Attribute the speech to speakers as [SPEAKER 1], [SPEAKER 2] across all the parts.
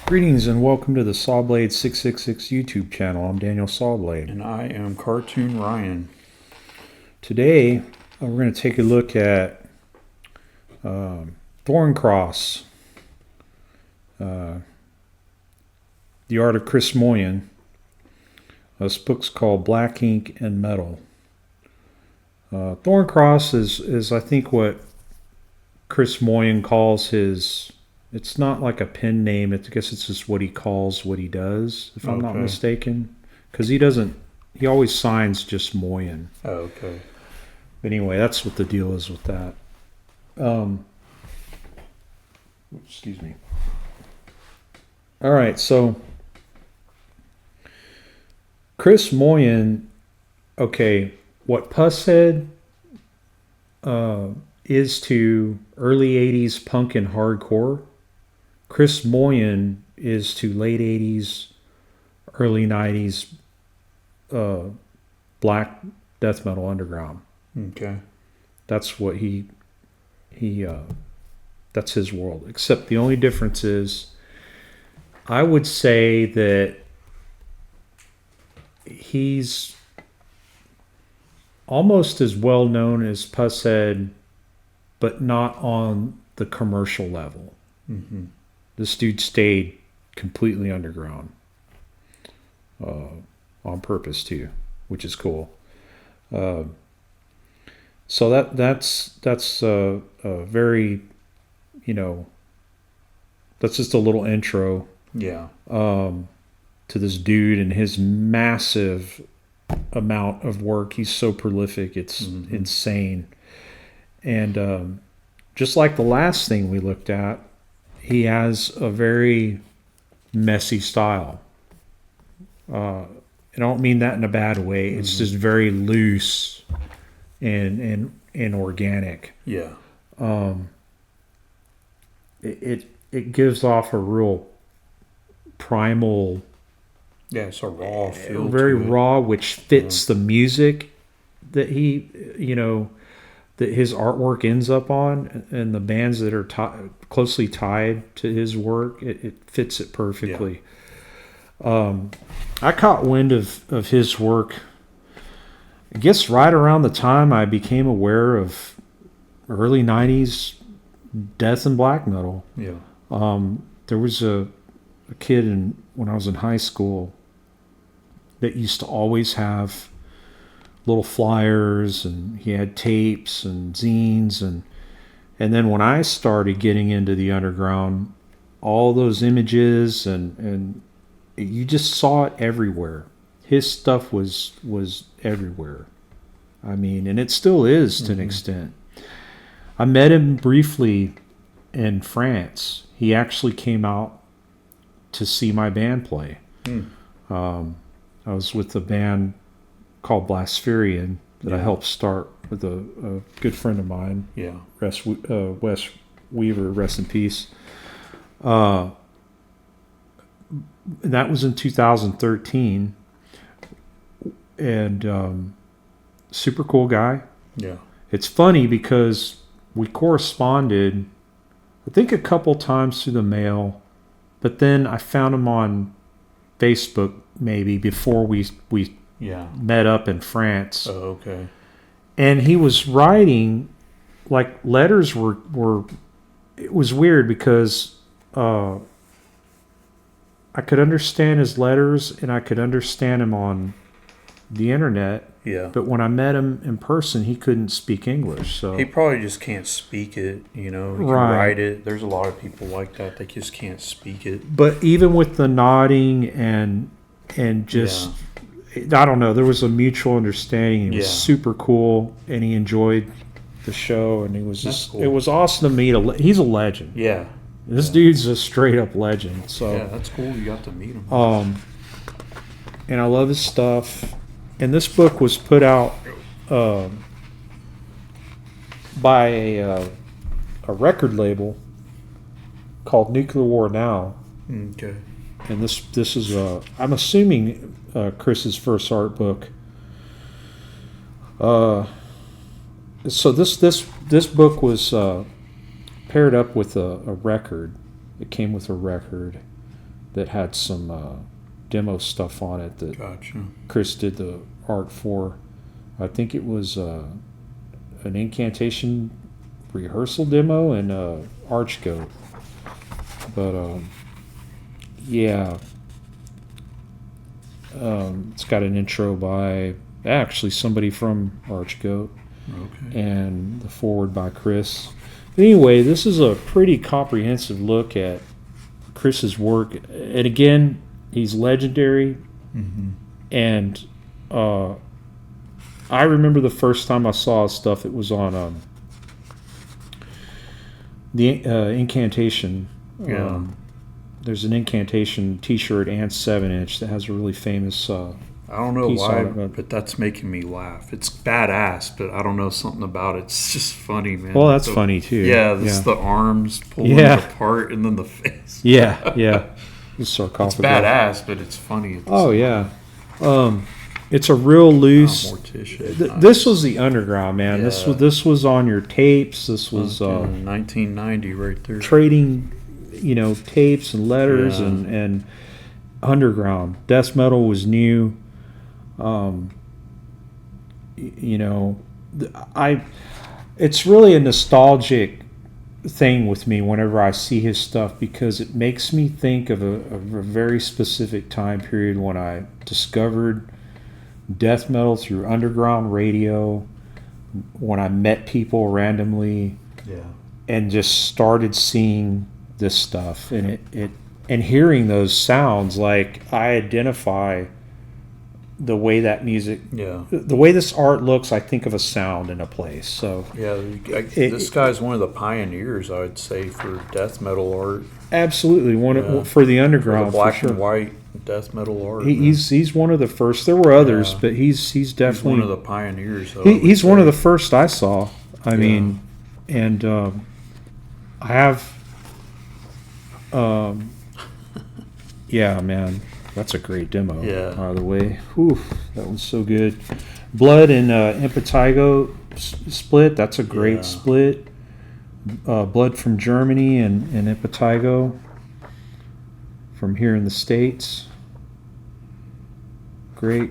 [SPEAKER 1] Greetings and welcome to the Sawblade 666 YouTube channel. I'm Daniel Sawblade.
[SPEAKER 2] And I am Cartoon Ryan.
[SPEAKER 1] Today we're going to take a look at Thorncross, the art of Chris Moyen. This book's called Black Ink and Metal. Thorncross is I think what Chris Moyen calls his... It's not like a pen name. I guess it's just what he calls what he does, if I'm not mistaken. Because he always signs just Moyen.
[SPEAKER 2] Oh, okay.
[SPEAKER 1] But anyway, that's what the deal is with that. Excuse me. All right, so Chris Moyen, okay, what Pushead is to early 80s punk and hardcore, Chris Moyen is to late 80s, early 90s black death metal underground.
[SPEAKER 2] Okay.
[SPEAKER 1] That's what that's his world. Except the only difference is, I would say that he's almost as well known as Pushead, but not on the commercial level.
[SPEAKER 2] Mm-hmm.
[SPEAKER 1] This dude stayed completely underground on purpose too, which is cool. So that's a very, that's just a little intro.
[SPEAKER 2] Yeah.
[SPEAKER 1] To this dude and his massive amount of work. He's so prolific, it's insane. And just like the last thing we looked at, he has a very messy style. I don't mean that in a bad way. It's just very loose and organic.
[SPEAKER 2] Yeah.
[SPEAKER 1] It gives off a real primal.
[SPEAKER 2] Yeah, it's a raw feel.
[SPEAKER 1] Very raw, which fits the music that he, that his artwork ends up on, and the bands that are closely tied to his work, it fits it perfectly. Yeah. I caught wind of his work, I guess right around the time I became aware of early 90s death and black metal.
[SPEAKER 2] Yeah.
[SPEAKER 1] There was a kid when I was in high school that used to always have little flyers, and he had tapes and zines, and then when I started getting into the underground, all those images and you just saw it everywhere. His stuff was everywhere. I mean, and it still is to an extent. I met him briefly in France. He actually came out to see my band play. I was with a band called Blaspherian that I helped start with a good friend of mine.
[SPEAKER 2] Yeah.
[SPEAKER 1] Wes Weaver, rest in peace. That was in 2013. And super cool guy.
[SPEAKER 2] Yeah.
[SPEAKER 1] It's funny because we corresponded, I think, a couple times through the mail, but then I found him on Facebook maybe before we met up in France.
[SPEAKER 2] Oh, okay.
[SPEAKER 1] And he was writing, like, letters were it was weird because I could understand his letters and I could understand him on the internet.
[SPEAKER 2] Yeah.
[SPEAKER 1] But when I met him in person, he couldn't speak English. So
[SPEAKER 2] he probably just can't speak it, He can write it. There's a lot of people like that. They just can't speak it.
[SPEAKER 1] But even with the nodding and just, I don't know, there was a mutual understanding. He was super cool, and he enjoyed the show, and he was just, cool. It was awesome to meet. He's a legend.
[SPEAKER 2] Yeah.
[SPEAKER 1] This dude's a straight up legend. So
[SPEAKER 2] yeah, that's cool. You got to meet him.
[SPEAKER 1] And I love his stuff. And this book was put out by a record label called Nuclear War Now.
[SPEAKER 2] Okay.
[SPEAKER 1] And this is I'm assuming Chris's first art book. So this book was paired up with a record. It came with a record that had some demo stuff on it that
[SPEAKER 2] Gotcha.
[SPEAKER 1] Chris did the art for. I think it was an incantation rehearsal demo and Archgoat. But yeah, it's got an intro by actually somebody from Archgoat.
[SPEAKER 2] Okay.
[SPEAKER 1] And the forward by Chris. But anyway, this is a pretty comprehensive look at Chris's work. And again, he's legendary.
[SPEAKER 2] Mm-hmm.
[SPEAKER 1] And I remember the first time I saw his stuff, it was on the Incantation.
[SPEAKER 2] Yeah.
[SPEAKER 1] There's an Incantation t-shirt and 7-inch that has a really famous
[SPEAKER 2] I don't know
[SPEAKER 1] piece
[SPEAKER 2] why,
[SPEAKER 1] on it,
[SPEAKER 2] but that's making me laugh. It's badass, but I don't know, something about it. It's just funny, man.
[SPEAKER 1] Well, that's funny too.
[SPEAKER 2] Yeah, this the arms pulling
[SPEAKER 1] Yeah.
[SPEAKER 2] apart and then the face.
[SPEAKER 1] Yeah. It's
[SPEAKER 2] It's
[SPEAKER 1] sarcophagus.
[SPEAKER 2] badass, but it's funny. At the
[SPEAKER 1] Oh
[SPEAKER 2] same
[SPEAKER 1] yeah. It's a real loose.
[SPEAKER 2] Morticia.
[SPEAKER 1] This was the underground, man.
[SPEAKER 2] Yeah.
[SPEAKER 1] This was on your tapes. This was
[SPEAKER 2] 1990 right there.
[SPEAKER 1] trading, tapes and letters
[SPEAKER 2] Yeah.
[SPEAKER 1] and underground. Death metal was new. It's really a nostalgic thing with me whenever I see his stuff because it makes me think of a very specific time period when I discovered death metal through underground radio, when I met people randomly
[SPEAKER 2] Yeah.
[SPEAKER 1] and just started seeing this stuff and it and hearing those sounds. Like I identify the way that music,
[SPEAKER 2] Yeah.
[SPEAKER 1] the way this art looks, I think of a sound in a place. So
[SPEAKER 2] Yeah, this guy's one of the pioneers, I would say, for death metal art.
[SPEAKER 1] absolutely
[SPEAKER 2] Yeah.
[SPEAKER 1] for the
[SPEAKER 2] For
[SPEAKER 1] underground,
[SPEAKER 2] the black
[SPEAKER 1] for sure.
[SPEAKER 2] and white death metal art.
[SPEAKER 1] He's one of the first. There were others,
[SPEAKER 2] Yeah.
[SPEAKER 1] but he's
[SPEAKER 2] He's
[SPEAKER 1] definitely
[SPEAKER 2] one of the pioneers. Though,
[SPEAKER 1] he's one of the first I saw. I mean, and I have, yeah, man, that's a great demo.
[SPEAKER 2] Yeah.
[SPEAKER 1] By the way, whew, that one's so good. Blood and Impetigo split. That's a great
[SPEAKER 2] Yeah.
[SPEAKER 1] split. Blood from Germany and Impetigo from here in the States. Great.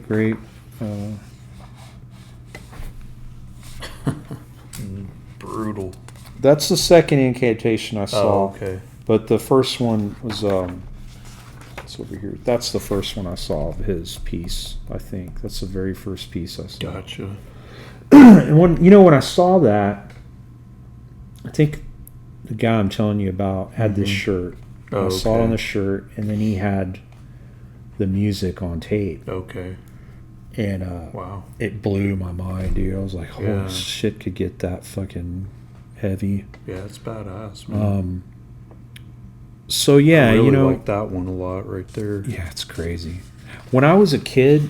[SPEAKER 2] Brutal.
[SPEAKER 1] That's the second incantation I saw.
[SPEAKER 2] Oh, okay.
[SPEAKER 1] But the first one was it's over here. That's the first one I saw of his piece. I think that's the very first piece I saw.
[SPEAKER 2] Gotcha.
[SPEAKER 1] And when I saw that, I think the guy I'm telling you about had this shirt.
[SPEAKER 2] Oh,
[SPEAKER 1] I saw it
[SPEAKER 2] okay.
[SPEAKER 1] on the shirt, and then he had the music on tape,
[SPEAKER 2] Okay.
[SPEAKER 1] and
[SPEAKER 2] Wow.
[SPEAKER 1] it blew my mind, dude. I was like, holy
[SPEAKER 2] Yeah.
[SPEAKER 1] shit, could get that fucking heavy.
[SPEAKER 2] Yeah, it's badass, man.
[SPEAKER 1] So yeah,
[SPEAKER 2] I really like that one a lot right there.
[SPEAKER 1] yeah, it's crazy. When I was a kid,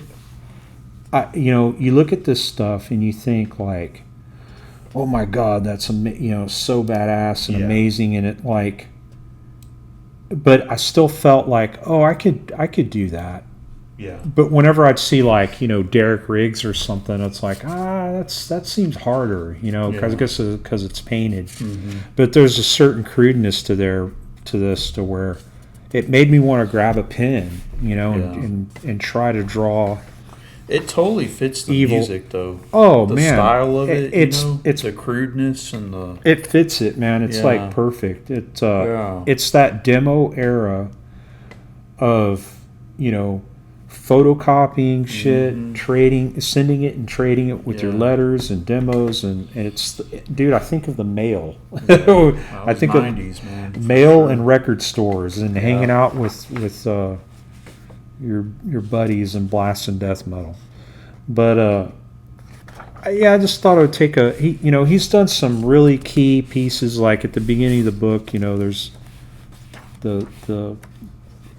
[SPEAKER 1] you look at this stuff and you think like, oh my god, that's so badass and
[SPEAKER 2] Yeah.
[SPEAKER 1] amazing, and it like. But I still felt like, oh, I could do that.
[SPEAKER 2] Yeah.
[SPEAKER 1] But whenever I'd see like Derek Riggs or something, it's like that seems harder, because
[SPEAKER 2] Yeah.
[SPEAKER 1] I guess because it's painted.
[SPEAKER 2] Mm-hmm.
[SPEAKER 1] But there's a certain crudeness to this to where it made me want to grab a pen, and try to draw.
[SPEAKER 2] It totally fits the
[SPEAKER 1] Evil.
[SPEAKER 2] music, though.
[SPEAKER 1] Oh
[SPEAKER 2] The
[SPEAKER 1] man,
[SPEAKER 2] style of it,
[SPEAKER 1] it's
[SPEAKER 2] the crudeness and the...
[SPEAKER 1] it fits it, man. It's
[SPEAKER 2] Yeah.
[SPEAKER 1] like perfect.
[SPEAKER 2] Yeah.
[SPEAKER 1] It's that demo era of photocopying shit, sending it and trading it with your
[SPEAKER 2] Yeah.
[SPEAKER 1] letters and demos, and it's, dude, I think of the mail.
[SPEAKER 2] That
[SPEAKER 1] I
[SPEAKER 2] was
[SPEAKER 1] think
[SPEAKER 2] 90s, man.
[SPEAKER 1] of
[SPEAKER 2] for
[SPEAKER 1] mail
[SPEAKER 2] sure.
[SPEAKER 1] and record stores and hanging out with your buddies and blasting death metal. But yeah, I just thought I would take he's done some really key pieces, like at the beginning of the book. There's the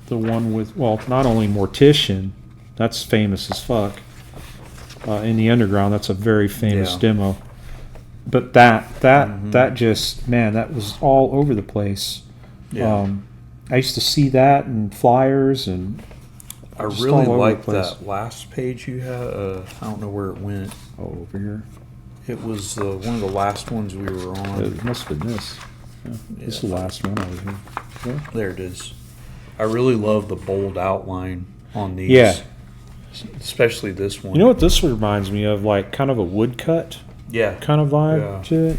[SPEAKER 1] one with, well, not only Mortician, that's famous as fuck. In the underground, that's a very famous
[SPEAKER 2] Yeah.
[SPEAKER 1] demo. But that just, man, that was all over the place.
[SPEAKER 2] Yeah.
[SPEAKER 1] I used to see that in flyers, and
[SPEAKER 2] I
[SPEAKER 1] Just
[SPEAKER 2] really
[SPEAKER 1] all over
[SPEAKER 2] like
[SPEAKER 1] the place.
[SPEAKER 2] that last page you had. I don't know where it went.
[SPEAKER 1] Oh, over here.
[SPEAKER 2] It was one of the last ones we were on.
[SPEAKER 1] It must have been this. Yeah. This is the last one over here. Yeah.
[SPEAKER 2] There it is. I really love the bold outline on these.
[SPEAKER 1] Yeah.
[SPEAKER 2] Especially this one.
[SPEAKER 1] You know what this reminds me of? Like kind of a woodcut
[SPEAKER 2] Yeah.
[SPEAKER 1] kind of vibe
[SPEAKER 2] Yeah.
[SPEAKER 1] to it.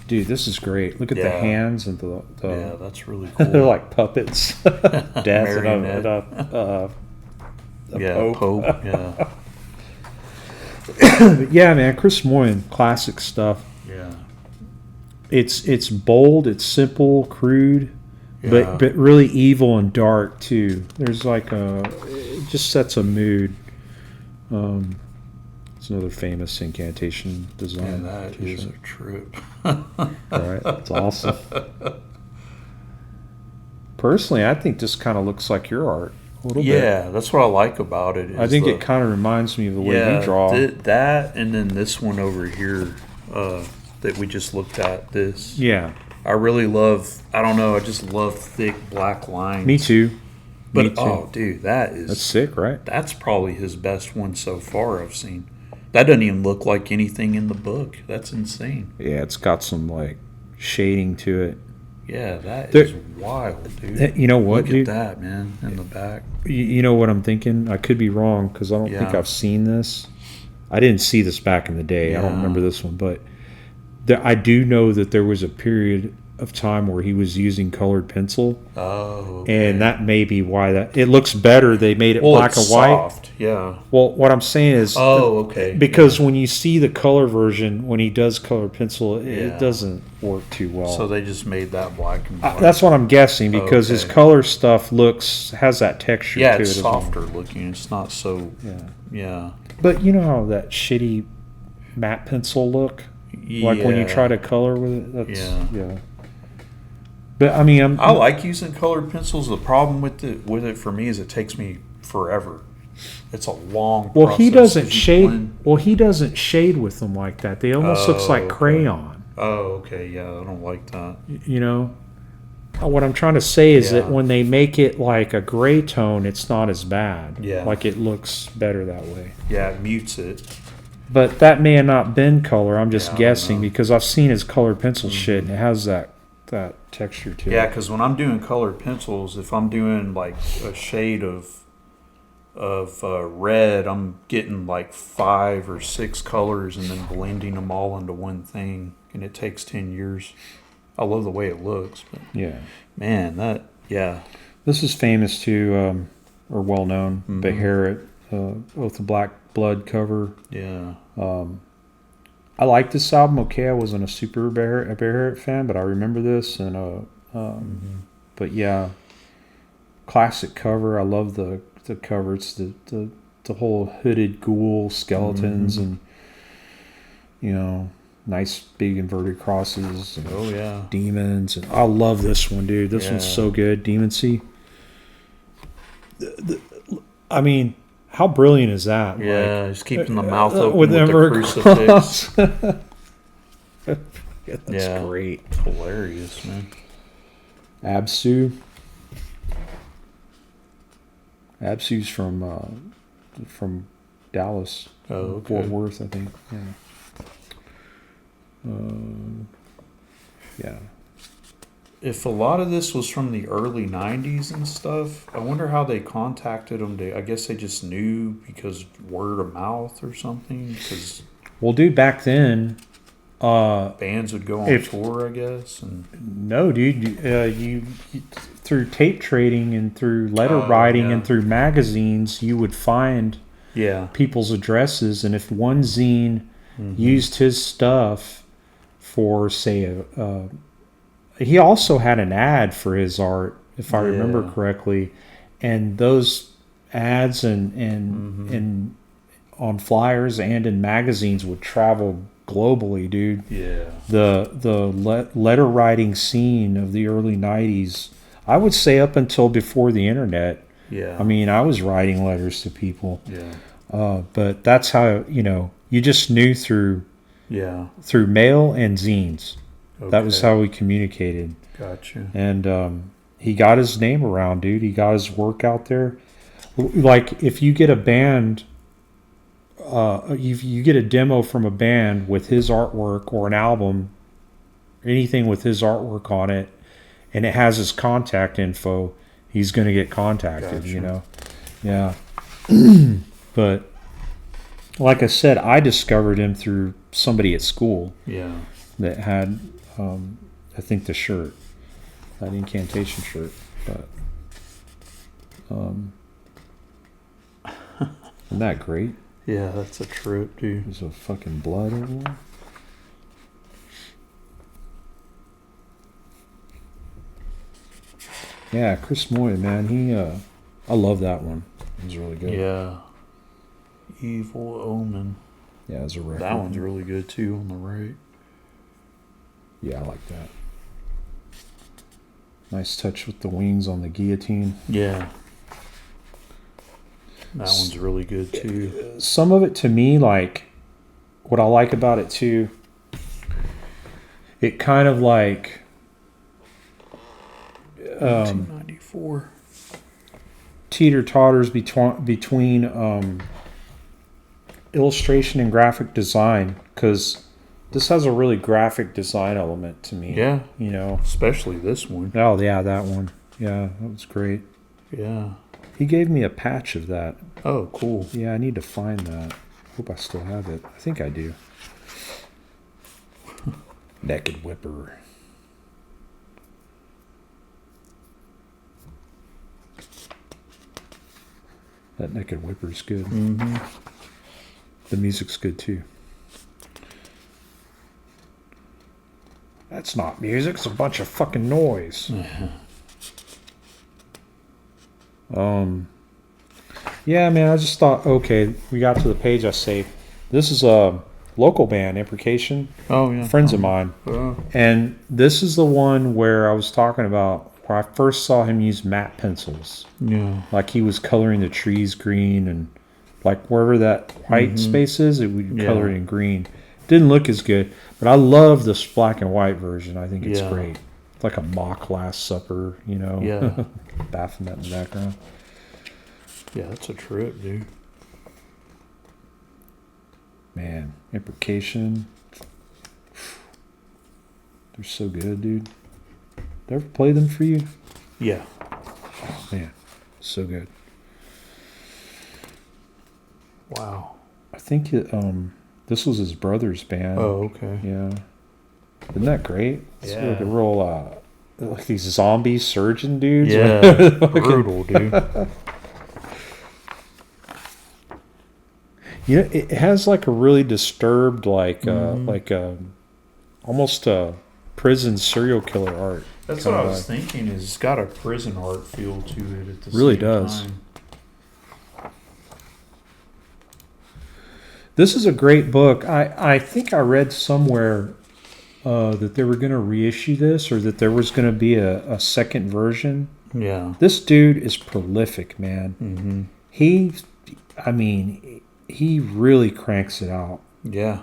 [SPEAKER 1] Dude, this is great. Look at the
[SPEAKER 2] Yeah.
[SPEAKER 1] hands and the
[SPEAKER 2] Yeah, that's really cool.
[SPEAKER 1] they're like puppets. Death
[SPEAKER 2] Marionette.
[SPEAKER 1] and a
[SPEAKER 2] yeah,
[SPEAKER 1] Pope.
[SPEAKER 2] Yeah.
[SPEAKER 1] But yeah, man, Chris Moyen, classic stuff.
[SPEAKER 2] Yeah.
[SPEAKER 1] It's bold, it's simple, crude,
[SPEAKER 2] Yeah.
[SPEAKER 1] but really evil and dark too. There's like it just sets a mood. It's another famous incantation design.
[SPEAKER 2] And that is a trip.
[SPEAKER 1] Right, it's awesome. Personally, I think this kind of looks like your art a little bit.
[SPEAKER 2] Yeah, that's what I like about it.
[SPEAKER 1] I think it kind of reminds me of the way you draw.
[SPEAKER 2] That and then this one over here that we just looked at. This.
[SPEAKER 1] Yeah,
[SPEAKER 2] I really love. I don't know. I just love thick black lines.
[SPEAKER 1] me too.
[SPEAKER 2] But
[SPEAKER 1] Me too.
[SPEAKER 2] oh, dude,
[SPEAKER 1] That's sick, right?
[SPEAKER 2] that's probably his best one so far I've seen. That doesn't even look like anything in the book. That's insane.
[SPEAKER 1] Yeah, it's got some like shading to it.
[SPEAKER 2] Yeah, that
[SPEAKER 1] There-
[SPEAKER 2] is wild, dude.
[SPEAKER 1] You know what,
[SPEAKER 2] Look
[SPEAKER 1] dude?
[SPEAKER 2] at that, man, in the back.
[SPEAKER 1] You know what I'm thinking? I could be wrong because I don't think
[SPEAKER 2] Yeah.
[SPEAKER 1] I've seen this. I didn't see this back in the day. I don't
[SPEAKER 2] Yeah.
[SPEAKER 1] remember this one, but I do know that there was a period of time where he was using colored pencil,
[SPEAKER 2] Oh, okay.
[SPEAKER 1] and that may be why that it looks better. They made it
[SPEAKER 2] well,
[SPEAKER 1] black
[SPEAKER 2] it's
[SPEAKER 1] and white.
[SPEAKER 2] soft. Yeah.
[SPEAKER 1] Well, what I'm saying is,
[SPEAKER 2] Oh, okay.
[SPEAKER 1] because when you see the color version, when he does colored pencil,
[SPEAKER 2] Yeah.
[SPEAKER 1] it doesn't work too well.
[SPEAKER 2] So they just made that black and white.
[SPEAKER 1] That's what I'm guessing because his
[SPEAKER 2] Okay.
[SPEAKER 1] color stuff has that texture
[SPEAKER 2] yeah,
[SPEAKER 1] to
[SPEAKER 2] it's
[SPEAKER 1] it as well.
[SPEAKER 2] softer looking. It's not so.
[SPEAKER 1] Yeah.
[SPEAKER 2] Yeah.
[SPEAKER 1] But you know how that shitty matte pencil look, like when you
[SPEAKER 2] Yeah.
[SPEAKER 1] try to color with it. That's,
[SPEAKER 2] Yeah.
[SPEAKER 1] yeah. But I mean,
[SPEAKER 2] I like using colored pencils. The problem with it for me is it takes me forever. It's a long.
[SPEAKER 1] well, he
[SPEAKER 2] process
[SPEAKER 1] doesn't
[SPEAKER 2] to
[SPEAKER 1] shade.
[SPEAKER 2] blend.
[SPEAKER 1] Well, he doesn't shade with them like that. They almost looks like
[SPEAKER 2] okay.
[SPEAKER 1] crayon.
[SPEAKER 2] Oh, okay. Yeah, I don't like that.
[SPEAKER 1] You know, what I'm trying to say is that
[SPEAKER 2] Yeah.
[SPEAKER 1] when they make it like a gray tone, it's not as bad.
[SPEAKER 2] Yeah.
[SPEAKER 1] Like it looks better that way.
[SPEAKER 2] Yeah, it mutes it.
[SPEAKER 1] But that may have not been color. I'm just
[SPEAKER 2] Yeah, I don't
[SPEAKER 1] guessing
[SPEAKER 2] know.
[SPEAKER 1] because I've seen his colored pencil shit and it has that texture to
[SPEAKER 2] Yeah,
[SPEAKER 1] it.
[SPEAKER 2] because when I'm doing colored pencils, if I'm doing like a shade of red, I'm getting like 5 or 6 colors and then blending them all into one thing, and it takes 10 years. I love the way it looks, but
[SPEAKER 1] Yeah.
[SPEAKER 2] man, yeah,
[SPEAKER 1] This is famous too, or well known.
[SPEAKER 2] Mhm.
[SPEAKER 1] Beharit, with the black blood cover.
[SPEAKER 2] yeah,
[SPEAKER 1] I like this album. Okay, I wasn't a super Beharit fan, but I remember this and but yeah, classic cover. I love the cover. It's the whole hooded ghoul skeletons and nice big inverted crosses and
[SPEAKER 2] oh yeah,
[SPEAKER 1] demons, and I love this one, dude. This one's
[SPEAKER 2] Yeah.
[SPEAKER 1] so good. Demoncy. I mean, how brilliant is that?
[SPEAKER 2] yeah. Just keeping the mouth open
[SPEAKER 1] with
[SPEAKER 2] with, the
[SPEAKER 1] inverted
[SPEAKER 2] crucifix.
[SPEAKER 1] cross. That's
[SPEAKER 2] Yeah.
[SPEAKER 1] great.
[SPEAKER 2] It's hilarious, man.
[SPEAKER 1] Absu. Absu's from Dallas,
[SPEAKER 2] Oh, okay.
[SPEAKER 1] Fort Worth, I think. Yeah.
[SPEAKER 2] If a lot of this was from the early 90s and stuff, I wonder how they contacted them. I guess they just knew because word of mouth or something. Because
[SPEAKER 1] Well, dude, back then,
[SPEAKER 2] bands would go on tour, I guess. And
[SPEAKER 1] no, dude, you through tape trading and through letter writing
[SPEAKER 2] yeah.
[SPEAKER 1] and through magazines, you would find
[SPEAKER 2] yeah,
[SPEAKER 1] people's addresses, and if one zine used his stuff for, say, he also had an ad for his art, if I remember
[SPEAKER 2] Yeah.
[SPEAKER 1] correctly, and those ads and on flyers and in magazines would travel globally, dude.
[SPEAKER 2] yeah,
[SPEAKER 1] The letter writing scene of the early 90s, I would say up until before the internet.
[SPEAKER 2] yeah.
[SPEAKER 1] I mean, I was writing letters to people,
[SPEAKER 2] yeah,
[SPEAKER 1] but that's how, you just knew through
[SPEAKER 2] yeah.
[SPEAKER 1] mail and zines. That was
[SPEAKER 2] Okay.
[SPEAKER 1] how we communicated.
[SPEAKER 2] Gotcha.
[SPEAKER 1] And he got his name around, dude. He got his work out there. Like, if you get a band, you get a demo from a band with his artwork or an album, anything with his artwork on it, and it has his contact info, he's going to get contacted,
[SPEAKER 2] Gotcha.
[SPEAKER 1] you know? Yeah. But like I said, I discovered him through somebody at school
[SPEAKER 2] Yeah.
[SPEAKER 1] that had, I think, the shirt, that incantation shirt. But isn't that great?
[SPEAKER 2] Yeah, that's a trip, dude.
[SPEAKER 1] There's a fucking blood everywhere. Yeah, Chris Moyen, man, I love that one. It was really good.
[SPEAKER 2] Yeah. Evil Omen.
[SPEAKER 1] Yeah, it was a record.
[SPEAKER 2] That one's really good too on the right.
[SPEAKER 1] Yeah, I like that. Nice touch with the wings on the guillotine.
[SPEAKER 2] Yeah. That one's really good too.
[SPEAKER 1] Some of it, to me, like, what I like about it too, it kind of like
[SPEAKER 2] 1994.
[SPEAKER 1] teeter-totters between illustration and graphic design, because this has a really graphic design element to me.
[SPEAKER 2] Yeah.
[SPEAKER 1] You know?
[SPEAKER 2] Especially this one.
[SPEAKER 1] Oh, yeah, that one. Yeah, that was great.
[SPEAKER 2] Yeah.
[SPEAKER 1] He gave me a patch of that.
[SPEAKER 2] Oh, cool.
[SPEAKER 1] Yeah, I need to find that. Hope I still have it. I think I do. Naked Whipper. That Naked Whipper's good.
[SPEAKER 2] Mm-hmm.
[SPEAKER 1] The music's good too. That's not music, it's a bunch of fucking noise. Yeah, man, I just thought, okay, we got to the page I saved. This is a local band, Imprecation,
[SPEAKER 2] Oh, yeah.
[SPEAKER 1] friends of mine.
[SPEAKER 2] Oh.
[SPEAKER 1] And this is the one where I was talking about, where I first saw him use matte pencils.
[SPEAKER 2] Yeah.
[SPEAKER 1] Like he was coloring the trees green, and like wherever that white space is, it would color it in green. Didn't look as good, but I love this black and white version. I think it's great. It's like a mock Last Supper, you know?
[SPEAKER 2] Yeah.
[SPEAKER 1] Baphomet in the background.
[SPEAKER 2] Yeah, that's a trip, dude.
[SPEAKER 1] Man, Imprecation. They're so good, dude. Did I ever play them for you?
[SPEAKER 2] Yeah.
[SPEAKER 1] Oh, man. So good.
[SPEAKER 2] Wow.
[SPEAKER 1] I think this was his brother's band.
[SPEAKER 2] Oh, okay.
[SPEAKER 1] Yeah. Isn't that great? It's
[SPEAKER 2] Yeah.
[SPEAKER 1] like a real, like these zombie surgeon dudes.
[SPEAKER 2] Yeah. Brutal, dude.
[SPEAKER 1] You know, it has like a really disturbed, like almost a prison serial killer art.
[SPEAKER 2] That's
[SPEAKER 1] kinda
[SPEAKER 2] what I was thinking. Is it's got a prison art feel to it at the
[SPEAKER 1] Really
[SPEAKER 2] same
[SPEAKER 1] does.
[SPEAKER 2] time.
[SPEAKER 1] This is a great book. I think I read somewhere that they were going to reissue this, or that there was going to be a second version.
[SPEAKER 2] Yeah.
[SPEAKER 1] This dude is prolific, man.
[SPEAKER 2] Mm-hmm.
[SPEAKER 1] He really cranks it out.
[SPEAKER 2] Yeah.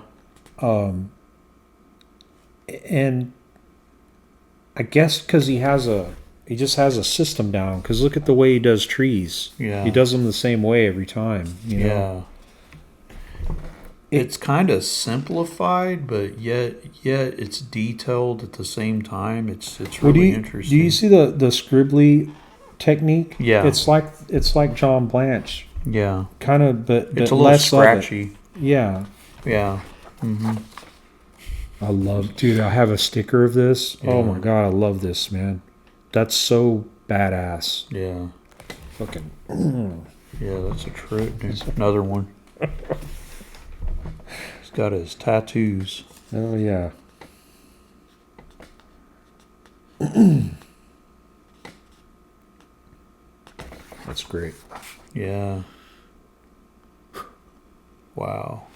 [SPEAKER 1] And I guess because he just has a system down. Because look at the way he does trees.
[SPEAKER 2] Yeah.
[SPEAKER 1] He does them the same way every time. You know?
[SPEAKER 2] Yeah. It's kind of simplified, but yet it's detailed at the same time. It's really interesting.
[SPEAKER 1] Do you see the scribbly technique?
[SPEAKER 2] Yeah.
[SPEAKER 1] It's like John Blanche.
[SPEAKER 2] Yeah.
[SPEAKER 1] Kind of, but
[SPEAKER 2] It's a little
[SPEAKER 1] less
[SPEAKER 2] scratchy.
[SPEAKER 1] Of it. Yeah.
[SPEAKER 2] Yeah. Mm-hmm.
[SPEAKER 1] Dude, I have a sticker of this.
[SPEAKER 2] Yeah.
[SPEAKER 1] Oh my God, I love this, man. That's so badass.
[SPEAKER 2] Yeah.
[SPEAKER 1] Fucking.
[SPEAKER 2] Yeah, that's a trip, dude. Another one. He's got his tattoos.
[SPEAKER 1] Oh yeah. That's great.
[SPEAKER 2] Yeah. Wow.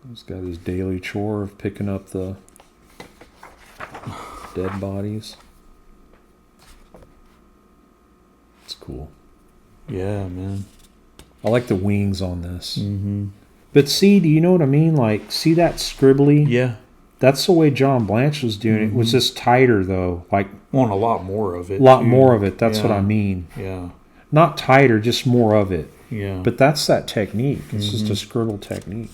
[SPEAKER 1] He's got his daily chore of picking up the dead bodies. It's cool.
[SPEAKER 2] Yeah, man.
[SPEAKER 1] I like the wings on this.
[SPEAKER 2] Mm-hmm.
[SPEAKER 1] But see, do you know what I mean? Like, see that scribbly?
[SPEAKER 2] Yeah.
[SPEAKER 1] That's the way John Blanche was doing it. It was just tighter, though. Like,
[SPEAKER 2] Want a lot more of it.
[SPEAKER 1] a lot
[SPEAKER 2] too.
[SPEAKER 1] more of it. That's what I
[SPEAKER 2] Yeah.
[SPEAKER 1] mean.
[SPEAKER 2] Yeah.
[SPEAKER 1] Not tighter, just more of it.
[SPEAKER 2] Yeah.
[SPEAKER 1] But that's that technique. It's just a scribble technique.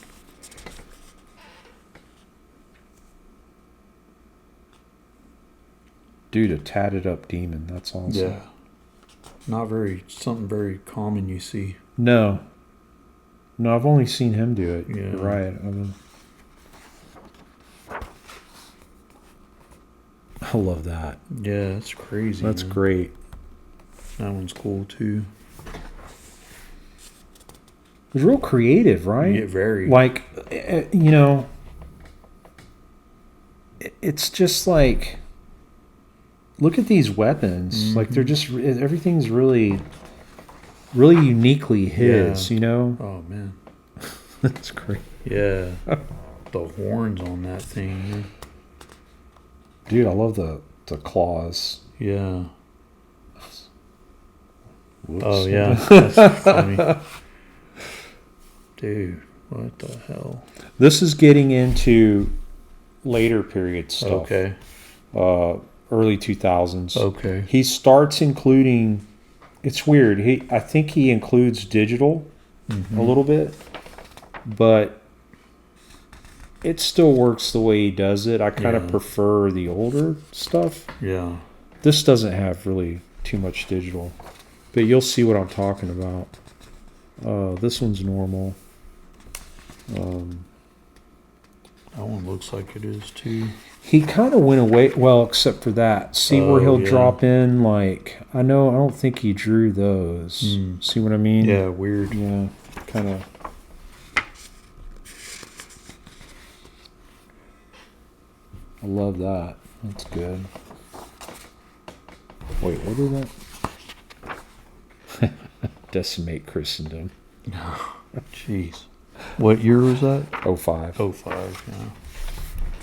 [SPEAKER 1] Dude, a tatted up demon. That's awesome.
[SPEAKER 2] Yeah. Not something very common you see.
[SPEAKER 1] No, I've only seen him do it.
[SPEAKER 2] Yeah.
[SPEAKER 1] You're right. I love that.
[SPEAKER 2] Yeah, that's crazy.
[SPEAKER 1] That's
[SPEAKER 2] man.
[SPEAKER 1] great.
[SPEAKER 2] That one's cool too.
[SPEAKER 1] It was real creative, right?
[SPEAKER 2] Yeah, very.
[SPEAKER 1] Like, it's just like, look at these weapons. Like, they're just, everything's really, really uniquely his,
[SPEAKER 2] Oh man.
[SPEAKER 1] That's great.
[SPEAKER 2] Yeah. The horns on that thing. Man.
[SPEAKER 1] Dude, I love the claws.
[SPEAKER 2] Yeah.
[SPEAKER 1] Whoops.
[SPEAKER 2] Oh yeah. That's funny. Dude, what the hell?
[SPEAKER 1] This is getting into later period stuff.
[SPEAKER 2] Okay.
[SPEAKER 1] Early 2000s.
[SPEAKER 2] Okay.
[SPEAKER 1] He starts including, it's weird. I think he includes digital a little bit, but it still works the way he does it. I kind of prefer the older stuff.
[SPEAKER 2] Yeah.
[SPEAKER 1] This doesn't have really too much digital, but you'll see what I'm talking about. This one's normal.
[SPEAKER 2] That one looks like it is too.
[SPEAKER 1] He kind of went away, well, except for that. See where he'll drop in, like, I don't think he drew those. See what I mean?
[SPEAKER 2] Yeah, weird.
[SPEAKER 1] Yeah, kind of. I love that. That's good. Wait, what is that? Decimate Christendom.
[SPEAKER 2] Jeez. What year was that?
[SPEAKER 1] 05.
[SPEAKER 2] 05, yeah.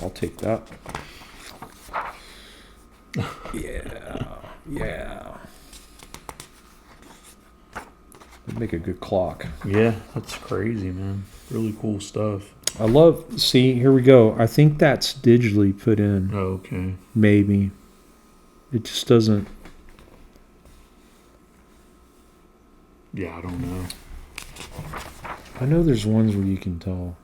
[SPEAKER 1] I'll take that. Yeah. That'd make a good clock.
[SPEAKER 2] Yeah, that's crazy, man. Really cool stuff.
[SPEAKER 1] I love, see, here we go. I think that's digitally put in.
[SPEAKER 2] Oh, okay.
[SPEAKER 1] Maybe. It just doesn't.
[SPEAKER 2] Yeah, I don't know.
[SPEAKER 1] I know there's ones where you can tell.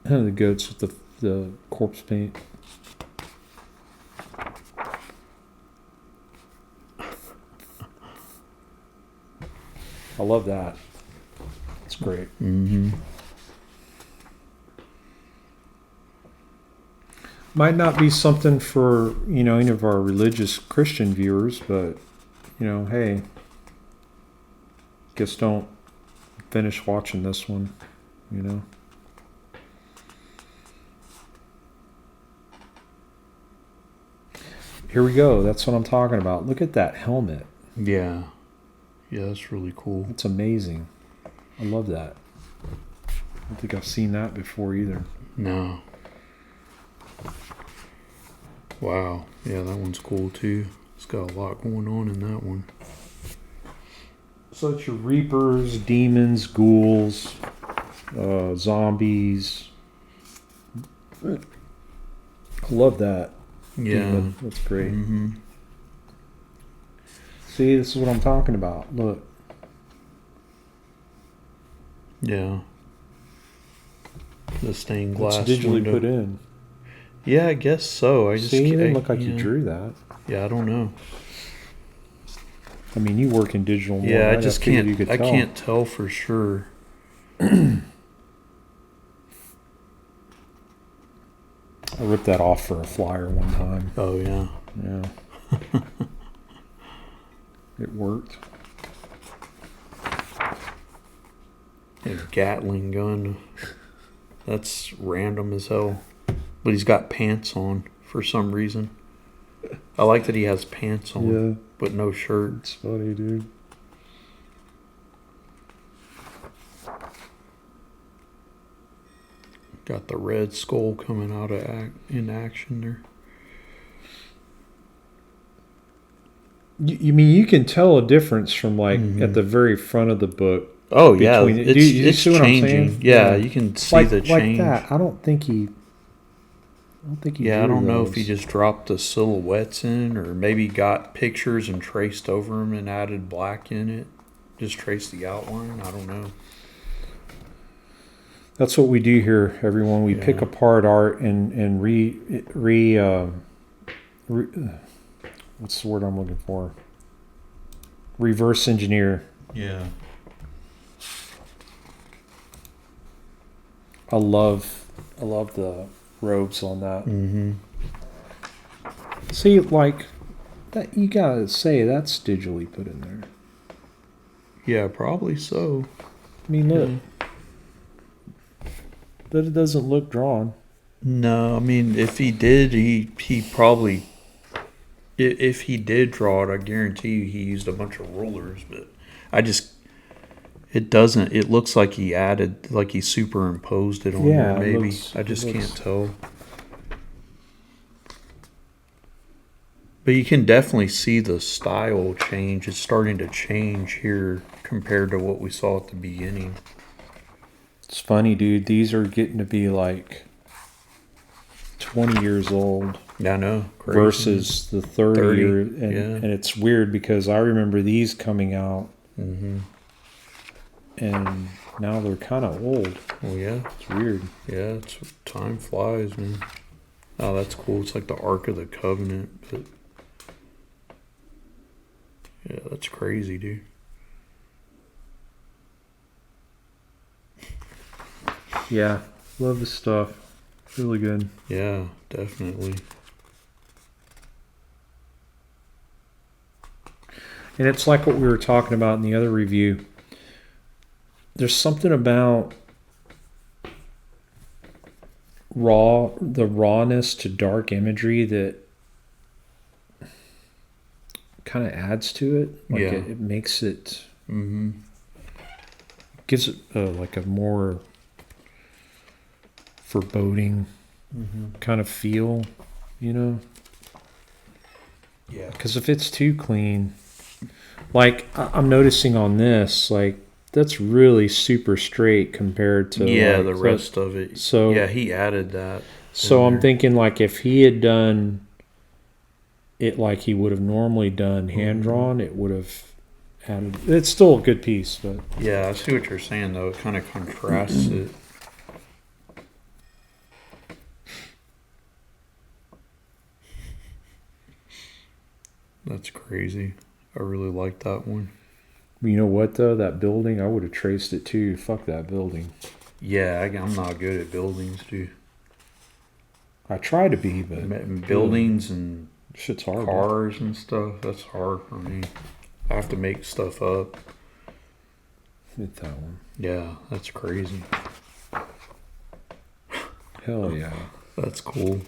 [SPEAKER 1] The goats with the corpse paint. I love that. It's great.
[SPEAKER 2] Mm-hmm.
[SPEAKER 1] Might not be something for, any of our religious Christian viewers, but, hey, guess don't finish watching this one, Here we go. That's what I'm talking about. Look at that helmet.
[SPEAKER 2] Yeah. Yeah, that's really cool.
[SPEAKER 1] It's amazing. I love that. I don't think I've seen that before either.
[SPEAKER 2] No. Wow. Yeah, that one's cool too. It's got a lot going on in that one.
[SPEAKER 1] So it's your reapers, demons, ghouls, zombies. I love that.
[SPEAKER 2] Yeah.
[SPEAKER 1] Demon. That's great.
[SPEAKER 2] Mm-hmm.
[SPEAKER 1] See, this is what I'm talking about. Look.
[SPEAKER 2] Yeah. The stained glass.
[SPEAKER 1] It's digitally
[SPEAKER 2] window.
[SPEAKER 1] put in.
[SPEAKER 2] Yeah, I guess so. I just
[SPEAKER 1] See, it didn't look like
[SPEAKER 2] yeah.
[SPEAKER 1] you drew that.
[SPEAKER 2] Yeah, I don't know.
[SPEAKER 1] I mean, you work in digital more.
[SPEAKER 2] Yeah,
[SPEAKER 1] right?
[SPEAKER 2] I just
[SPEAKER 1] figured
[SPEAKER 2] can't.
[SPEAKER 1] You could
[SPEAKER 2] I
[SPEAKER 1] tell.
[SPEAKER 2] can't tell for sure.
[SPEAKER 1] I ripped that off for a flyer one time.
[SPEAKER 2] Oh yeah.
[SPEAKER 1] Yeah. It worked.
[SPEAKER 2] A Gatling gun. That's random as hell. But he's got pants on for some reason. I like that he has pants on,
[SPEAKER 1] Yeah.
[SPEAKER 2] but no shirt.
[SPEAKER 1] It's funny, dude.
[SPEAKER 2] Got the red skull coming out of in action there.
[SPEAKER 1] You mean you can tell a difference from like at the very front of the book
[SPEAKER 2] Oh yeah,
[SPEAKER 1] between
[SPEAKER 2] it's
[SPEAKER 1] you see what I'm
[SPEAKER 2] changing.
[SPEAKER 1] saying?
[SPEAKER 2] Yeah, you can see
[SPEAKER 1] like
[SPEAKER 2] the change.
[SPEAKER 1] that. I don't think he
[SPEAKER 2] Yeah, I
[SPEAKER 1] drew
[SPEAKER 2] don't know if he
[SPEAKER 1] those.
[SPEAKER 2] just dropped the silhouettes in, or maybe got pictures and traced over them and added black in it. Just traced the outline. I don't know.
[SPEAKER 1] That's what we do here, everyone. We pick
[SPEAKER 2] Yeah.
[SPEAKER 1] apart art and what's the word I'm looking for? Reverse engineer.
[SPEAKER 2] Yeah.
[SPEAKER 1] I love the robes on that.
[SPEAKER 2] Mm-hmm.
[SPEAKER 1] See, like that, you gotta say that's digitally put in there.
[SPEAKER 2] Yeah, probably so.
[SPEAKER 1] I mean, look,
[SPEAKER 2] Yeah.
[SPEAKER 1] but it doesn't look drawn.
[SPEAKER 2] No, I mean, if he did, he probably. If he did draw it, I guarantee you he used a bunch of rulers. But I just, it doesn't. It looks like he added, like he superimposed it on
[SPEAKER 1] Yeah,
[SPEAKER 2] there.
[SPEAKER 1] it
[SPEAKER 2] Maybe
[SPEAKER 1] looks-
[SPEAKER 2] I
[SPEAKER 1] it
[SPEAKER 2] just
[SPEAKER 1] looks-
[SPEAKER 2] can't tell. But you can definitely see the style change. It's starting to change here compared to what we saw at the beginning.
[SPEAKER 1] It's funny, dude. These are getting to be like 20 years old.
[SPEAKER 2] Yeah, I know. Crazy.
[SPEAKER 1] Versus the 30 year, and,
[SPEAKER 2] yeah.
[SPEAKER 1] and it's weird because I remember these coming out,
[SPEAKER 2] Mm-hmm.
[SPEAKER 1] and now they're kind of old.
[SPEAKER 2] Well, yeah.
[SPEAKER 1] It's weird.
[SPEAKER 2] Yeah, it's time flies, man. Oh, that's cool. It's like the Ark of the Covenant, but yeah, that's crazy, dude.
[SPEAKER 1] Yeah, love this stuff. Really good.
[SPEAKER 2] Yeah, definitely.
[SPEAKER 1] And it's like what we were talking about in the other review. There's something about the rawness to dark imagery that kind of adds to it. Like
[SPEAKER 2] Yeah.
[SPEAKER 1] it makes it,
[SPEAKER 2] Mm-hmm.
[SPEAKER 1] gives it like a more foreboding kind of feel, you know?
[SPEAKER 2] Yeah.
[SPEAKER 1] Because if it's too clean, like I'm noticing on this, like that's really super straight compared to like,
[SPEAKER 2] the rest of it.
[SPEAKER 1] So
[SPEAKER 2] yeah, he added that.
[SPEAKER 1] So
[SPEAKER 2] in
[SPEAKER 1] I'm
[SPEAKER 2] there.
[SPEAKER 1] thinking like if he had done it like he would have normally done hand drawn, it would have added. It's still a good piece, but
[SPEAKER 2] Yeah, I see what you're saying though. It kind of contrasts it. That's crazy. I really like that one.
[SPEAKER 1] you know what though? That building, I would have traced it too. Fuck that building.
[SPEAKER 2] Yeah, I'm not good at buildings, dude.
[SPEAKER 1] I try to be, but
[SPEAKER 2] Buildings and
[SPEAKER 1] shit's hard.
[SPEAKER 2] cars and stuff, that's hard for me. I have to make stuff up.
[SPEAKER 1] Hit that one.
[SPEAKER 2] Yeah, that's crazy.
[SPEAKER 1] Hell yeah.
[SPEAKER 2] That's cool.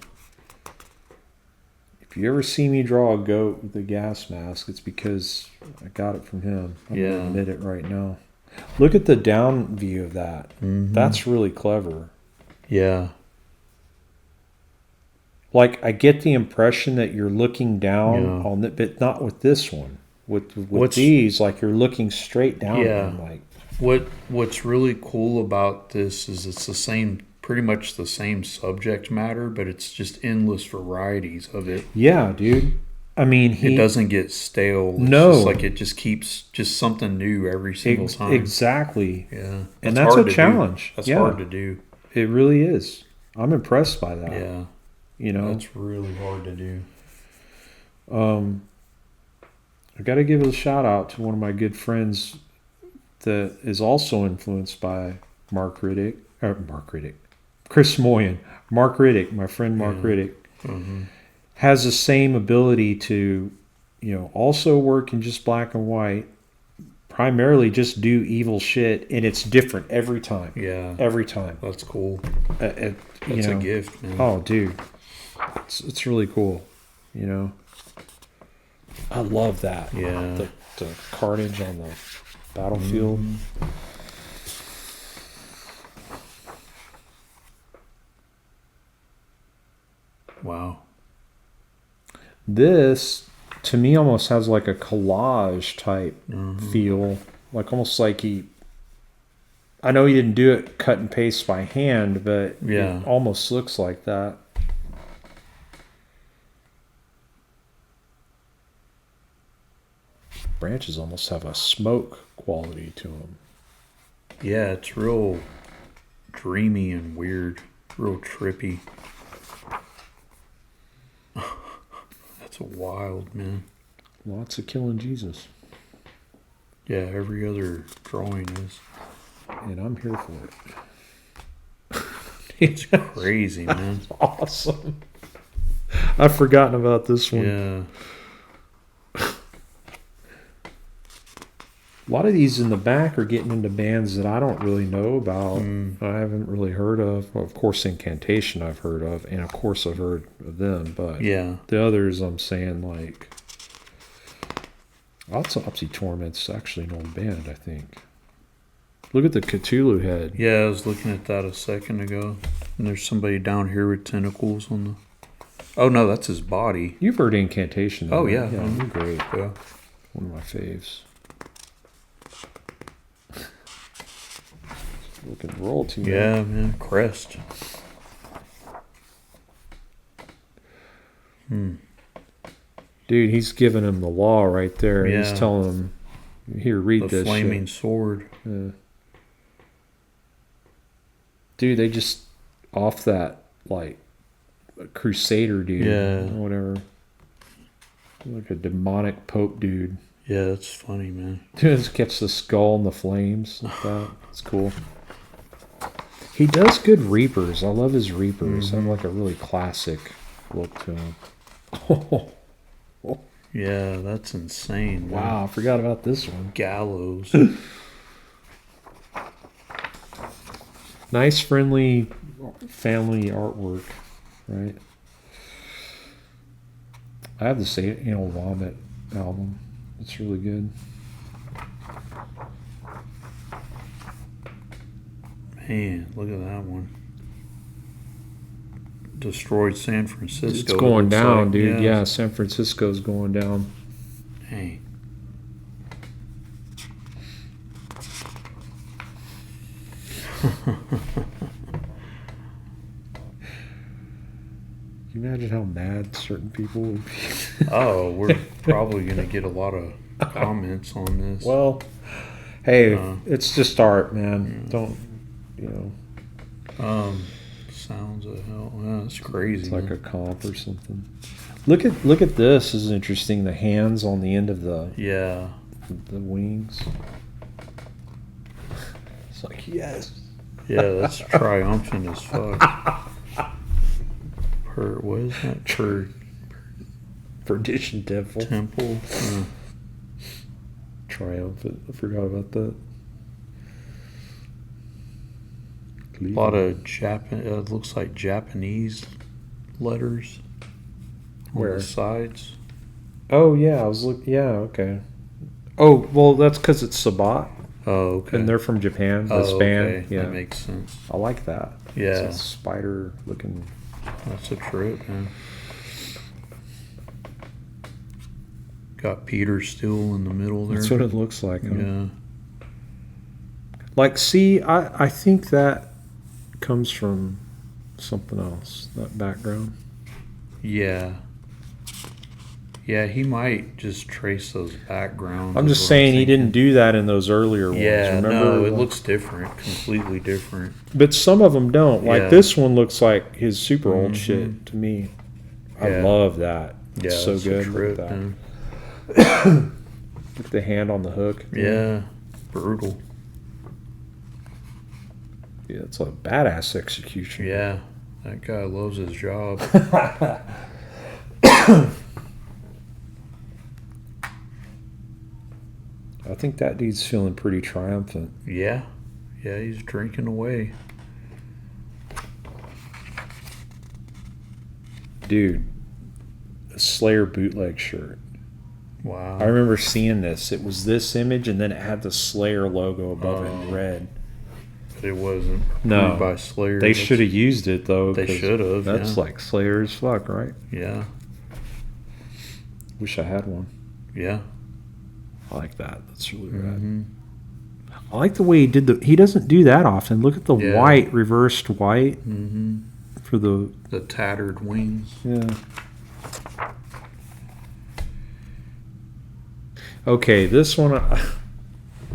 [SPEAKER 1] If you ever see me draw a goat with a gas mask, it's because I got it from him. I'm
[SPEAKER 2] Yeah.
[SPEAKER 1] gonna admit it right now. Look at the down view of that.
[SPEAKER 2] Mhm.
[SPEAKER 1] That's really clever.
[SPEAKER 2] Yeah.
[SPEAKER 1] Like I get the impression that you're looking down
[SPEAKER 2] Yeah.
[SPEAKER 1] on it, but not with this one. With
[SPEAKER 2] What's-
[SPEAKER 1] these, like you're looking straight down.
[SPEAKER 2] Yeah.
[SPEAKER 1] At them, like
[SPEAKER 2] What's really cool about this is it's the same, pretty much the same subject matter, but it's just endless varieties of it.
[SPEAKER 1] yeah, dude. I mean,
[SPEAKER 2] It doesn't get stale. It's
[SPEAKER 1] No.
[SPEAKER 2] just like it just keeps just something new every single time.
[SPEAKER 1] Exactly,
[SPEAKER 2] Yeah,
[SPEAKER 1] and that's
[SPEAKER 2] hard
[SPEAKER 1] a
[SPEAKER 2] to
[SPEAKER 1] challenge.
[SPEAKER 2] do. That's
[SPEAKER 1] yeah,
[SPEAKER 2] hard to do.
[SPEAKER 1] it really is. I'm impressed by that.
[SPEAKER 2] Yeah,
[SPEAKER 1] You know,
[SPEAKER 2] that's really hard to do.
[SPEAKER 1] I got to give a shout out to one of my good friends that is also influenced by Chris Moyen. Mark Riddick, my friend Mark
[SPEAKER 2] Yeah.
[SPEAKER 1] Riddick,
[SPEAKER 2] Mm-hmm.
[SPEAKER 1] has the same ability to, also work in just black and white, primarily just do evil shit, and it's different every time.
[SPEAKER 2] Yeah,
[SPEAKER 1] Every time.
[SPEAKER 2] that's cool.
[SPEAKER 1] You
[SPEAKER 2] That's
[SPEAKER 1] know,
[SPEAKER 2] a gift, man.
[SPEAKER 1] oh, dude. It's really cool, I love that.
[SPEAKER 2] Yeah.
[SPEAKER 1] The carnage on the battlefield.
[SPEAKER 2] Mhm. Wow.
[SPEAKER 1] This, to me, almost has like a collage type
[SPEAKER 2] Mhm.
[SPEAKER 1] feel, like almost like he I know he didn't do it cut and paste by hand, but
[SPEAKER 2] Yeah.
[SPEAKER 1] it almost looks like that. Branches almost have a smoke quality to them.
[SPEAKER 2] Yeah, it's real dreamy and weird. Real trippy. That's wild, man.
[SPEAKER 1] Lots of killing Jesus.
[SPEAKER 2] Yeah, every other drawing is.
[SPEAKER 1] And I'm here for it.
[SPEAKER 2] It's crazy, man.
[SPEAKER 1] Awesome. I've forgotten about this one.
[SPEAKER 2] Yeah.
[SPEAKER 1] A lot of these in the back are getting into bands that I don't really know about. I haven't really heard of. Well, of course, Incantation I've heard of, and of course I've heard of them. But
[SPEAKER 2] Yeah.
[SPEAKER 1] the others, I'm saying, like, Autopsy Torment's actually an old band, I think. Look at the Cthulhu head.
[SPEAKER 2] Yeah, I was looking at that a second ago. And there's somebody down here with tentacles on the... Oh, no, that's his body.
[SPEAKER 1] You've heard Incantation.
[SPEAKER 2] Oh,
[SPEAKER 1] right?
[SPEAKER 2] yeah.
[SPEAKER 1] Yeah, they're great.
[SPEAKER 2] Yeah.
[SPEAKER 1] One of my faves. Looking royalty.
[SPEAKER 2] Yeah, man. Crest.
[SPEAKER 1] Dude, he's giving him the law right there.
[SPEAKER 2] Yeah.
[SPEAKER 1] He's telling him, here, read
[SPEAKER 2] The
[SPEAKER 1] this
[SPEAKER 2] flaming
[SPEAKER 1] shit.
[SPEAKER 2] sword.
[SPEAKER 1] Yeah. Dude, they just off that, like, crusader dude.
[SPEAKER 2] Yeah.
[SPEAKER 1] Or whatever. Like a demonic pope dude.
[SPEAKER 2] Yeah, that's funny, man.
[SPEAKER 1] Just gets the skull in the flames like that. It's cool. He does good reapers. I love his reapers. They have like a really classic look to him.
[SPEAKER 2] Yeah, that's insane. Man.
[SPEAKER 1] Wow, I forgot about this one.
[SPEAKER 2] Gallows.
[SPEAKER 1] Nice, friendly family artwork, right? I have the Anal Vomit album. It's really good.
[SPEAKER 2] Man, look at that one. Destroyed San Francisco.
[SPEAKER 1] It's going
[SPEAKER 2] looks
[SPEAKER 1] down,
[SPEAKER 2] like.
[SPEAKER 1] dude. Yeah, San Francisco's going down.
[SPEAKER 2] Dang.
[SPEAKER 1] Can you imagine how mad certain people would be?
[SPEAKER 2] Oh, we're probably going to get a lot of comments on this.
[SPEAKER 1] Well, hey, it's just art, man. Don't, you know.
[SPEAKER 2] Sounds of hell. Yeah, that's crazy.
[SPEAKER 1] It's like
[SPEAKER 2] man.
[SPEAKER 1] a comp or something. Look at this. This is interesting. The hands on the end of the wings. It's like, yes.
[SPEAKER 2] Yeah, that's triumphant as fuck. What is that?
[SPEAKER 1] Perdition Temple.
[SPEAKER 2] Temple.
[SPEAKER 1] Triumphant. I forgot about that.
[SPEAKER 2] A lot of it looks like Japanese letters on
[SPEAKER 1] Where?
[SPEAKER 2] the sides.
[SPEAKER 1] Oh yeah, I was looking. Yeah, okay. Oh well, that's because it's Sabat,
[SPEAKER 2] Oh, okay.
[SPEAKER 1] and they're from Japan. This
[SPEAKER 2] oh,
[SPEAKER 1] band.
[SPEAKER 2] okay.
[SPEAKER 1] Yeah,
[SPEAKER 2] That makes sense.
[SPEAKER 1] I like that.
[SPEAKER 2] Yeah.
[SPEAKER 1] It's a spider looking.
[SPEAKER 2] That's a trip, man. Got Peter still in the middle there.
[SPEAKER 1] That's what it looks like. Huh?
[SPEAKER 2] Yeah.
[SPEAKER 1] Like, see, I think that comes from something else. That background.
[SPEAKER 2] Yeah. Yeah, he might just trace those backgrounds.
[SPEAKER 1] I'm
[SPEAKER 2] is
[SPEAKER 1] just
[SPEAKER 2] what
[SPEAKER 1] saying he
[SPEAKER 2] thinking.
[SPEAKER 1] didn't do that in those earlier ones.
[SPEAKER 2] Yeah,
[SPEAKER 1] Remember?
[SPEAKER 2] no, it looks different. Completely different.
[SPEAKER 1] But some of them don't. Like
[SPEAKER 2] Yeah.
[SPEAKER 1] this one looks like his super old
[SPEAKER 2] Mhm.
[SPEAKER 1] shit to me. I
[SPEAKER 2] Yeah.
[SPEAKER 1] love that.
[SPEAKER 2] Yeah,
[SPEAKER 1] It's so
[SPEAKER 2] it's
[SPEAKER 1] good.
[SPEAKER 2] a
[SPEAKER 1] Look
[SPEAKER 2] trip,
[SPEAKER 1] at that.
[SPEAKER 2] man.
[SPEAKER 1] Look at the hand on the hook.
[SPEAKER 2] Yeah, brutal.
[SPEAKER 1] Yeah, it's a badass execution.
[SPEAKER 2] Yeah, that guy loves his job.
[SPEAKER 1] I think that dude's feeling pretty triumphant.
[SPEAKER 2] Yeah, yeah, he's drinking away.
[SPEAKER 1] Dude, a Slayer bootleg shirt.
[SPEAKER 2] Wow.
[SPEAKER 1] I remember seeing this. It was this image, and then it had the Slayer logo above it in red.
[SPEAKER 2] But it wasn't
[SPEAKER 1] No.
[SPEAKER 2] approved by Slayer.
[SPEAKER 1] They
[SPEAKER 2] That's-
[SPEAKER 1] should have used it, though.
[SPEAKER 2] They
[SPEAKER 1] 'cause
[SPEAKER 2] should have.
[SPEAKER 1] That's
[SPEAKER 2] yeah.
[SPEAKER 1] like Slayer as fuck, right?
[SPEAKER 2] Yeah,
[SPEAKER 1] Wish I had one.
[SPEAKER 2] yeah.
[SPEAKER 1] I like that. That's really rad.
[SPEAKER 2] Mhm.
[SPEAKER 1] I like the way he did he doesn't do that often. Look at the
[SPEAKER 2] Yeah.
[SPEAKER 1] white, reversed white
[SPEAKER 2] Mm-hmm.
[SPEAKER 1] for the
[SPEAKER 2] tattered wings.
[SPEAKER 1] yeah. Okay, this one.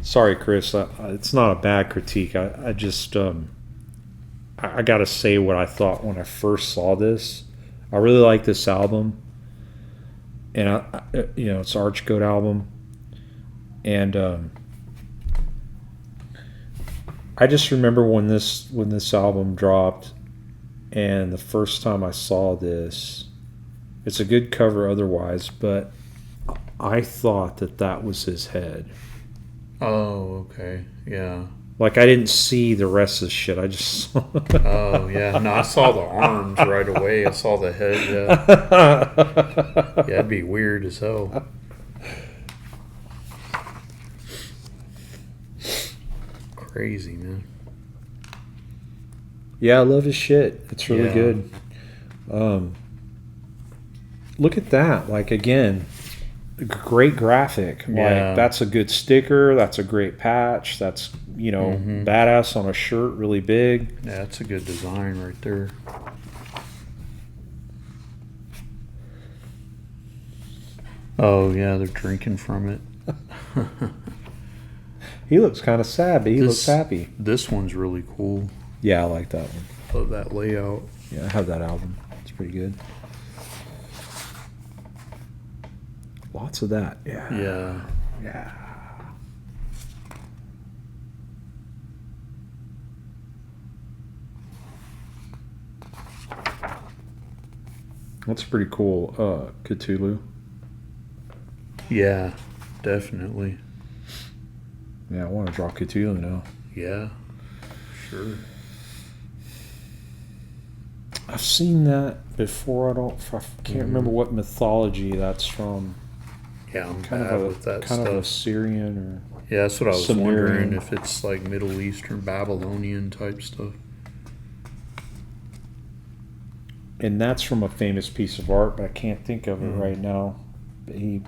[SPEAKER 1] Sorry, Chris. It's not a bad critique. I just I got to say what I thought when I first saw this. I really like this album, and it's an Archgoat album, and I just remember when this album dropped, and the first time I saw this, it's a good cover otherwise, but I thought that was his head.
[SPEAKER 2] Oh, okay. Yeah.
[SPEAKER 1] Like, I didn't see the rest of the shit. I just saw.
[SPEAKER 2] Oh, yeah. No, I saw the arms right away. I saw the head. Yeah. Yeah, it'd be weird as hell. Crazy, man.
[SPEAKER 1] Yeah, I love his shit. It's really
[SPEAKER 2] Yeah.
[SPEAKER 1] good. Look at that. Like, again, great graphic.
[SPEAKER 2] Yeah.
[SPEAKER 1] Like, that's a good sticker. That's a great patch. That's, badass on a shirt, really big.
[SPEAKER 2] Yeah, that's a good design right there. Oh, yeah, they're drinking from it.
[SPEAKER 1] He looks kind of sad, but he looks happy.
[SPEAKER 2] This one's really cool.
[SPEAKER 1] Yeah, I like that one.
[SPEAKER 2] Love that layout.
[SPEAKER 1] Yeah, I have that album. It's pretty good. Lots of that. Yeah.
[SPEAKER 2] Yeah.
[SPEAKER 1] Yeah. That's pretty cool. Cthulhu.
[SPEAKER 2] Yeah, definitely.
[SPEAKER 1] Yeah, I want to draw Cthulhu now.
[SPEAKER 2] Yeah, sure.
[SPEAKER 1] I've seen that before. I can't remember what mythology that's from.
[SPEAKER 2] Yeah, I'm
[SPEAKER 1] Kind
[SPEAKER 2] bad
[SPEAKER 1] of
[SPEAKER 2] with that
[SPEAKER 1] kind
[SPEAKER 2] stuff.
[SPEAKER 1] of Assyrian
[SPEAKER 2] Yeah, that's what I was
[SPEAKER 1] Sumerian.
[SPEAKER 2] wondering, if it's like Middle Eastern, Babylonian type stuff.
[SPEAKER 1] and that's from a famous piece of art, but I can't think of it right now. But he.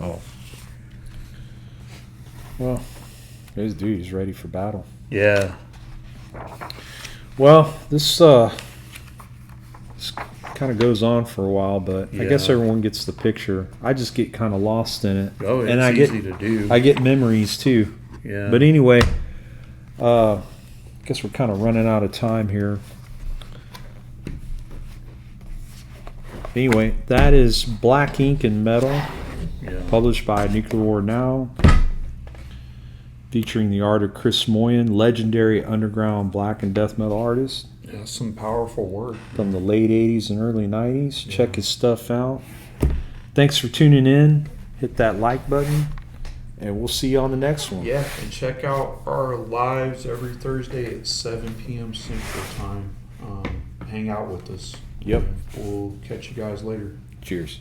[SPEAKER 1] Oh. Well, this dude is ready for battle.
[SPEAKER 2] Yeah.
[SPEAKER 1] Well, this kind of goes on for a while, but I guess
[SPEAKER 2] Yeah.
[SPEAKER 1] everyone gets the picture. I just get kind of lost in it.
[SPEAKER 2] Oh, it's
[SPEAKER 1] and I
[SPEAKER 2] easy
[SPEAKER 1] get,
[SPEAKER 2] to do.
[SPEAKER 1] I get memories too.
[SPEAKER 2] Yeah.
[SPEAKER 1] But anyway, I guess we're kind of running out of time here. Anyway, that is Black Ink and Metal,
[SPEAKER 2] Yeah.
[SPEAKER 1] published by Nuclear War Now, featuring the art of Chris Moyen, legendary underground black and death metal artist
[SPEAKER 2] Yeah, some powerful work.
[SPEAKER 1] from the late 80s and early 90s. Check his stuff out. Thanks for tuning in. Hit that like button, and we'll see you on the next one.
[SPEAKER 2] Yeah, and check out our lives every Thursday at 7 p.m. Central Time. Hang out with us.
[SPEAKER 1] Yep.
[SPEAKER 2] And we'll catch you guys later.
[SPEAKER 1] Cheers.